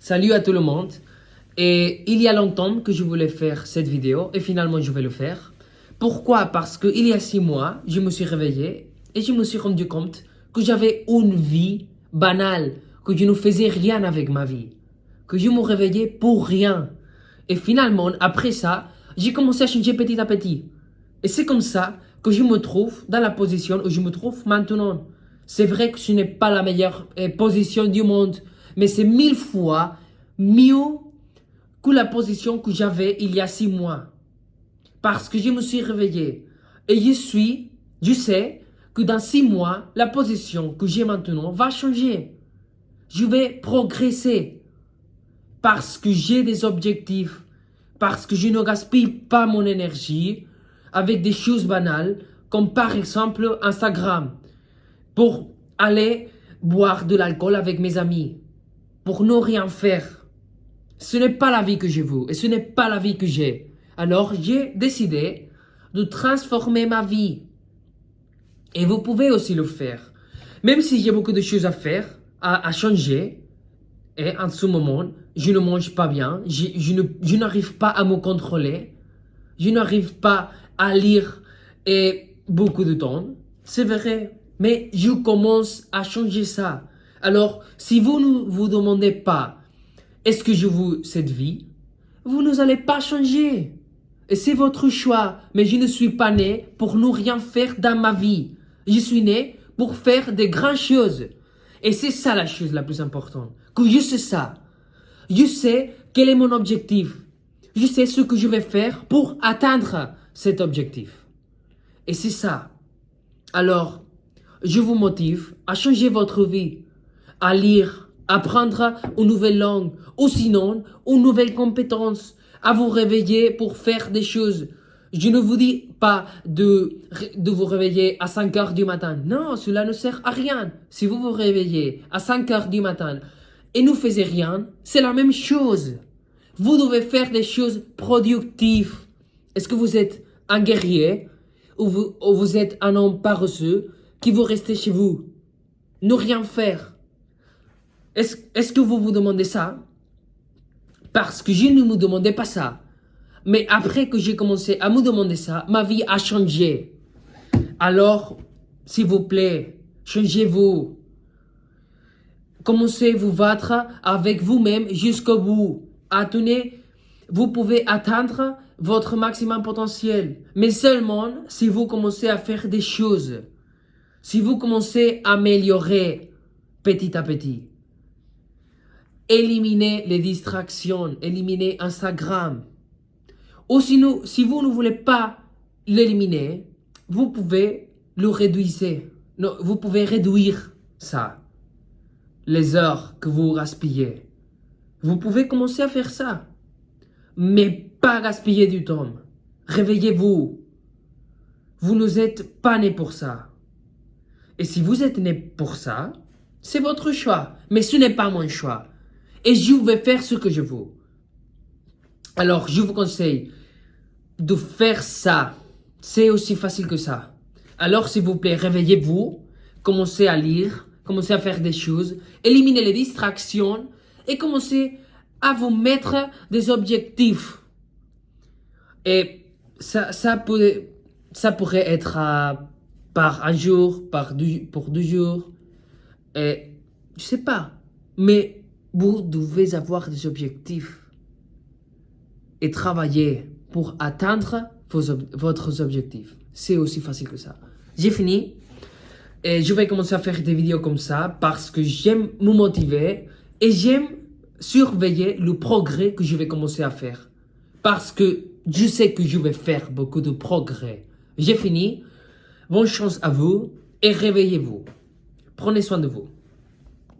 Salut à tout le monde. Et il y a longtemps que je voulais faire cette vidéo et finalement je vais le faire. Pourquoi? Parce qu'il y a 6 mois, je me suis réveillé et je me suis rendu compte que j'avais une vie banale, que je ne faisais rien avec ma vie, que je me réveillais pour rien. Et finalement, après ça, j'ai commencé à changer petit à petit. Et c'est comme ça que je me trouve dans la position où je me trouve maintenant. C'est vrai que ce n'est pas la meilleure position du monde, mais c'est 1000 fois mieux que la position que j'avais il y a 6 mois. Parce que je me suis réveillé. Et je sais que dans 6 mois, la position que j'ai maintenant va changer. Je vais progresser. Parce que j'ai des objectifs. Parce que je ne gaspille pas mon énergie avec des choses banales, comme par exemple Instagram, pour aller boire de l'alcool avec mes amis, pour ne rien faire. Ce n'est pas la vie que je veux et ce n'est pas la vie que j'ai. Alors j'ai décidé de transformer ma vie. Et vous pouvez aussi le faire. Même si j'ai beaucoup de choses à faire, à changer, et en ce moment, je ne mange pas bien, je n'arrive pas à me contrôler, je n'arrive pas à lire beaucoup de temps, c'est vrai, mais je commence à changer ça. Alors, si vous ne vous demandez pas, est-ce que je veux cette vie? Vous n'allez pas changer. Et c'est votre choix. Mais je ne suis pas né pour ne rien faire dans ma vie. Je suis né pour faire des grandes choses. Et c'est ça la chose la plus importante. Que je sais ça. Je sais quel est mon objectif. Je sais ce que je vais faire pour atteindre cet objectif. Et c'est ça. Alors, je vous motive à changer votre vie, à lire, apprendre une nouvelle langue, ou sinon, une nouvelle compétence, à vous réveiller pour faire des choses. Je ne vous dis pas de vous réveiller à 5 heures du matin. Non, cela ne sert à rien. Si vous vous réveillez à 5 heures du matin et ne faites rien, c'est la même chose. Vous devez faire des choses productives. Est-ce que vous êtes un guerrier ou vous êtes un homme paresseux qui veut rester chez vous, ne rien faire? Est-ce que vous vous demandez ça? Parce que je ne me demandais pas ça. Mais après que j'ai commencé à me demander ça, ma vie a changé. Alors, s'il vous plaît, changez-vous. Commencez à vous battre avec vous-même jusqu'au bout. Attendez, vous pouvez atteindre votre maximum potentiel. Mais seulement si vous commencez à faire des choses. Si vous commencez à améliorer petit à petit. Éliminez les distractions, éliminez Instagram. Ou sinon, si vous ne voulez pas l'éliminer, vous pouvez le réduire. Non, vous pouvez réduire ça, les heures que vous gaspillez. Vous pouvez commencer à faire ça, mais pas gaspiller du temps. Réveillez-vous. Vous ne êtes pas né pour ça. Et si vous êtes né pour ça, c'est votre choix, mais ce n'est pas mon choix. Et je vais faire ce que je veux. Alors, je vous conseille de faire ça. C'est aussi facile que ça. Alors, s'il vous plaît, réveillez-vous, commencez à lire, commencez à faire des choses, éliminez les distractions et commencez à vous mettre des objectifs. Et ça pourrait être par un jour, pour 2 jours. Et je sais pas, mais vous devez avoir des objectifs et travailler pour atteindre votre objectif. C'est aussi facile que ça. J'ai fini et je vais commencer à faire des vidéos comme ça parce que j'aime me motiver et j'aime surveiller le progrès que je vais commencer à faire. Parce que je sais que je vais faire beaucoup de progrès. J'ai fini. Bonne chance à vous et réveillez-vous. Prenez soin de vous.